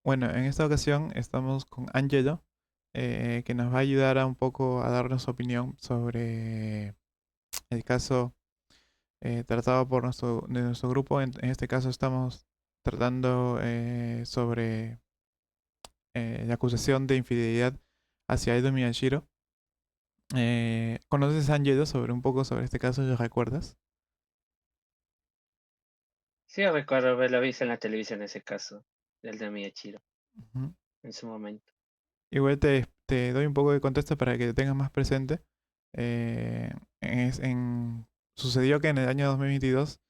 Bueno, en esta ocasión estamos con Angelo, que nos va a ayudar a un poco a darnos su opinión sobre el caso tratado por de nuestro grupo. En este caso estamos tratando sobre la acusación de infidelidad hacia Edo Miyashiro. ¿Conoces a Angelo sobre un poco sobre este caso? ¿Lo recuerdas? Sí, recuerdo haberlo visto en la televisión ese caso, del de Miyachiro, Ujú. en su momento. Igual te doy un poco de contexto para que te tengas más presente. Eh, sucedió que en el año 2022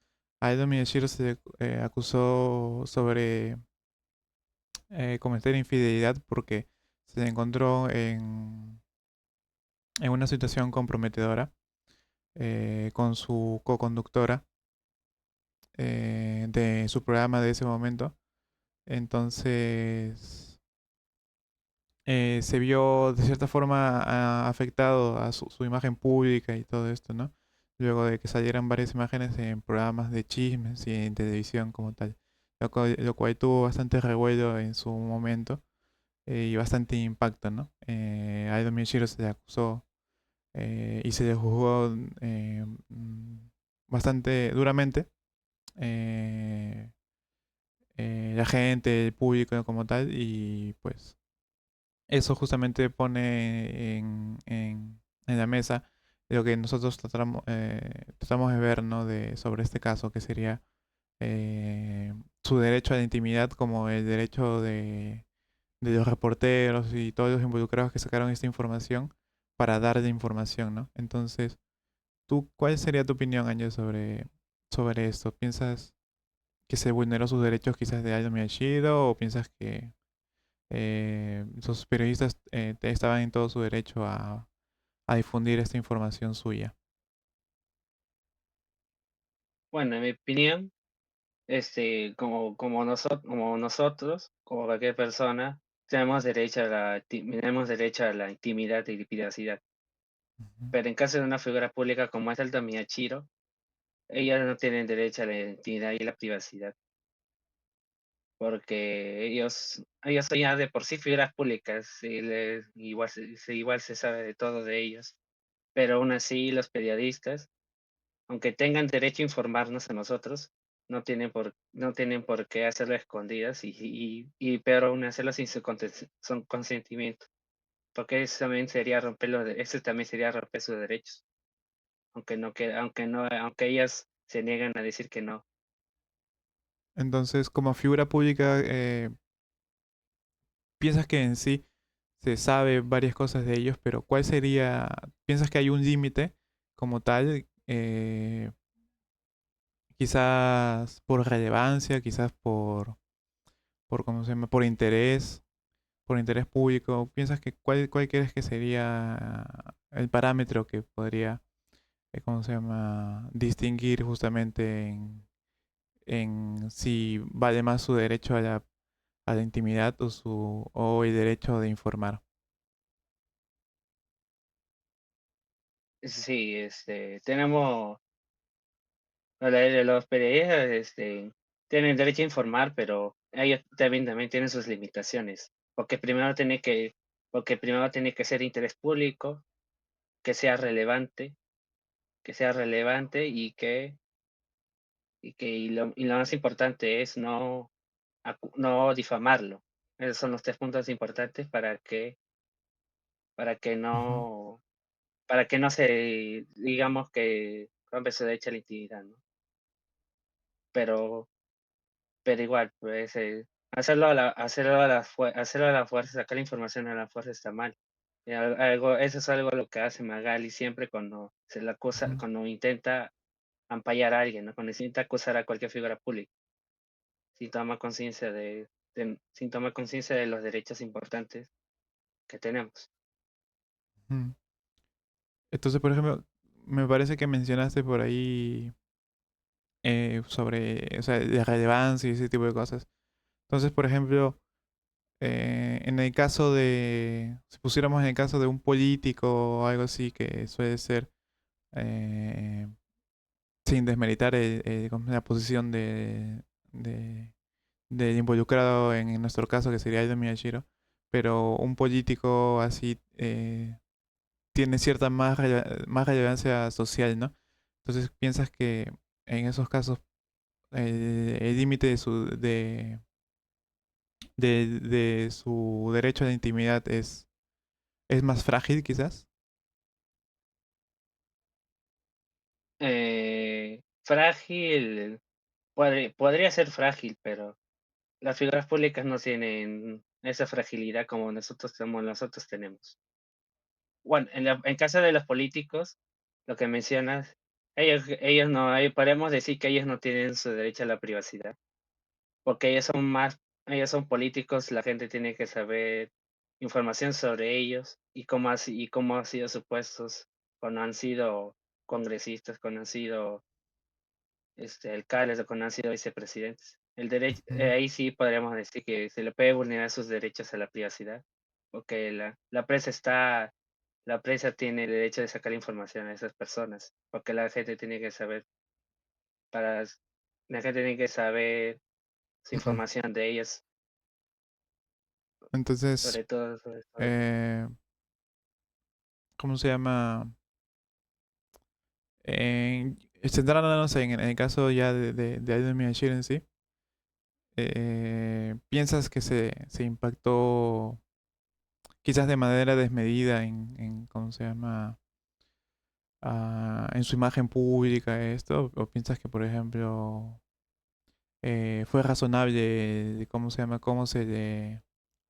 a Edo Miyashiro se le acusó sobre cometer infidelidad porque se le encontró en una situación comprometedora con su co-conductora de su programa de ese momento. Entonces se vio de cierta forma afectado a su imagen pública y todo esto, ¿no? Luego de que salieran varias imágenes en programas de chismes y en televisión como tal, lo cual tuvo bastante revuelo en su momento y bastante impacto, ¿no? A Edo Miyashiro se le acusó y se le juzgó bastante duramente. eh, la gente, el público como tal, y pues eso justamente pone en la mesa lo que nosotros tratamos de ver, ¿no? Sobre este caso, que sería su derecho a la intimidad como el derecho de los reporteros y todos los involucrados que sacaron esta información para dar la información, ¿no? Entonces, ¿tú cuál sería tu opinión, Ángel, sobre esto? ¿Piensas que se vulneró sus derechos quizás de Aldo Miyashiro o piensas que los periodistas estaban en todo su derecho a difundir esta información suya? Bueno, en mi opinión, como nosotros, como cualquier persona, tenemos derecho a la intimidad y privacidad. Ujú, Pero en caso de una figura pública como es el de Miyachiro, ellos no tienen derecho a la intimidad y la privacidad, porque ellos son ya de por sí figuras públicas, igual se sabe de todo de ellos. Pero aún así, los periodistas, aunque tengan derecho a informarnos a nosotros, no tienen por qué hacerlo a escondidas y peor aún hacerlo sin su consentimiento, porque eso también sería romper sus derechos, aunque ellas se niegan a decir que no. entonces, como figura pública, piensas que en sí se sabe varias cosas de ellos, pero ¿cuál sería? ¿Piensas que hay un límite como tal? Quizás por relevancia, quizás por ¿cómo se llama? Por interés público. ¿Piensas que cuál crees que sería el parámetro que podría, ¿cómo se llama? Distinguir justamente en si vale más su derecho a la intimidad o el derecho de informar? Sí, tenemos los periodistas, tienen derecho a informar, pero ellos también tienen sus limitaciones, porque primero tiene que ser interés público, que sea relevante, y lo más importante es no difamarlo. Esos son los 3 puntos importantes para que Ujú, no para que no se digamos que rompe su derecho a la intimidad, ¿no? Pero Pero igual, pues, hacerlo a la fuerza, sacar la información a la fuerza está mal. Eso es algo lo que hace Magali siempre cuando se la acusa, ujú. cuando intenta ampallar a alguien, ¿no? Cuando intenta acusar a cualquier figura pública, sin tomar conciencia de los derechos importantes que tenemos. Ujú. Entonces, por ejemplo, me parece que mencionaste por ahí sobre, o sea, la relevancia y ese tipo de cosas. Entonces, por ejemplo, en el caso si pusiéramos en el caso de un político o algo así que suele ser, eh, sin desmeritar la posición de del involucrado en nuestro caso, que sería Aido Miyashiro, pero un político así tiene cierta más relevancia social, ¿no? Entonces piensas que en esos casos el límite de su derecho a la intimidad es más frágil quizás. Frágil, podría ser frágil, pero las figuras públicas no tienen esa fragilidad como nosotros tenemos. Bueno, en caso de los políticos, lo que mencionas, ellos no, podemos decir que ellos no tienen su derecho a la privacidad, porque ellos son políticos, la gente tiene que saber información sobre ellos y cómo han sido supuestos cuando han sido congresistas, cuando han sido alcaldes o cuando han sido vicepresidentes. Ujú, Ahí sí podríamos decir que se le puede vulnerar sus derechos a la privacidad, porque la prensa tiene el derecho de sacar información a esas personas, porque la gente tiene que saber, para, la gente tiene que saber su ujú. información de ellos, Entonces, sobre todo. eh, ¿cómo se llama? Centrándonos en el caso ya de Aido Miyashiro en sí, ¿piensas que se impactó quizás de manera desmedida ¿cómo se llama? En su imagen pública esto? ¿O piensas que, por ejemplo, fue razonable, cómo se llama, cómo se le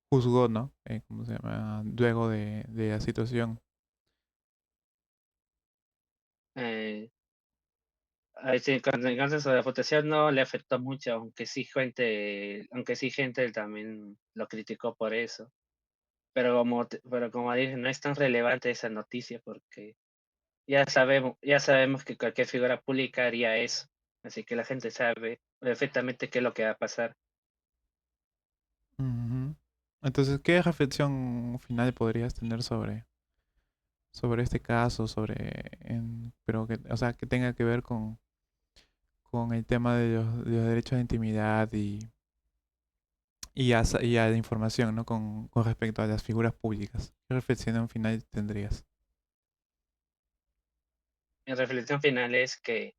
juzgó, ¿no? ¿Cómo se llama? Luego de la situación. Eh, sí, en caso de la votación no le afectó mucho, aunque sí gente también lo criticó por eso. Pero como dije, no es tan relevante esa noticia porque ya sabemos que cualquier figura pública haría eso. Así que la gente sabe perfectamente qué es lo que va a pasar. Ujú. Entonces, ¿qué reflexión final podrías tener sobre este caso, pero que, o sea, que tenga que ver con el tema de los derechos de intimidad y a la información, ¿no? Con respecto a las figuras públicas. ¿Qué reflexión final tendrías? Mi reflexión final es que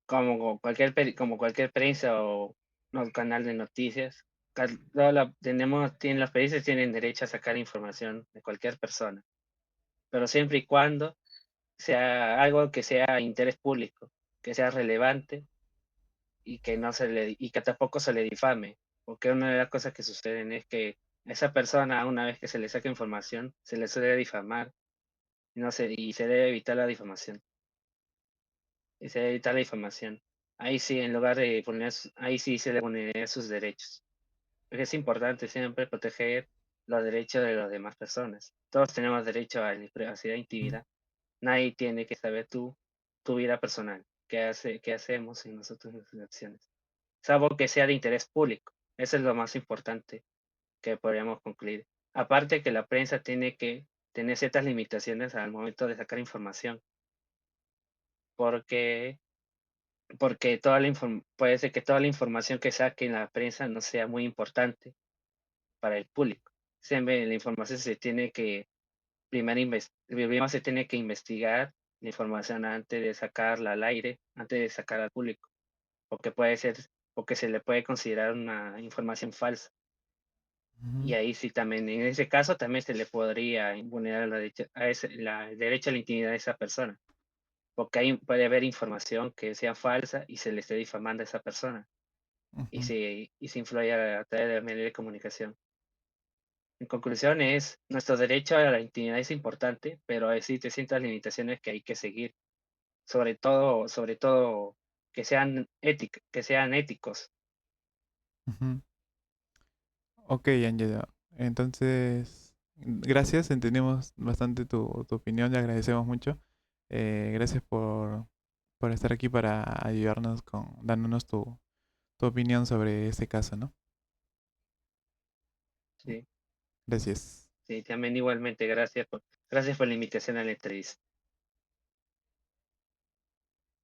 como cualquier prensa o no, canal de noticias, los países tienen derecho a sacar información de cualquier persona, pero siempre y cuando sea algo que sea de interés público, que sea relevante y que tampoco se le difame, porque una de las cosas que suceden es que esa persona, una vez que se le saca información, se le suele difamar y se debe evitar la difamación. Y se debe evitar la difamación. Ahí sí, en lugar de ahí sí se le vulneraría sus derechos. Porque es importante siempre proteger los derechos de las demás personas. Todos tenemos derecho a la privacidad e Mm, intimidad. Nadie tiene que saber tu vida personal, qué hacemos y nosotros nuestras acciones. Salvo que sea de interés público. Eso es lo más importante que podríamos concluir. Aparte que la prensa tiene que tener ciertas limitaciones al momento de sacar información, porque puede ser que toda la información que saque en la prensa no sea muy importante para el público. Siempre la información se tiene que primero se tiene que investigar la información antes de sacarla al aire, antes de sacar al público, porque puede ser, porque se le puede considerar una información falsa. Y ujú, ahí sí también, en ese caso también se le podría vulnerar el derecho a la intimidad de esa persona, porque ahí puede haber información que sea falsa y se le esté difamando a esa persona ujú, y se influye a través de los medios de comunicación. En conclusión nuestro derecho a la intimidad es importante, pero existen ciertas limitaciones que hay que seguir, sobre todo que sean éticos. ujú. Ok, Angela. Entonces, gracias, entendimos bastante tu opinión, le agradecemos mucho. Gracias por estar aquí para ayudarnos dándonos tu opinión sobre este caso, ¿no? Sí, Gracias. sí, también igualmente, gracias por la invitación a la entrevista.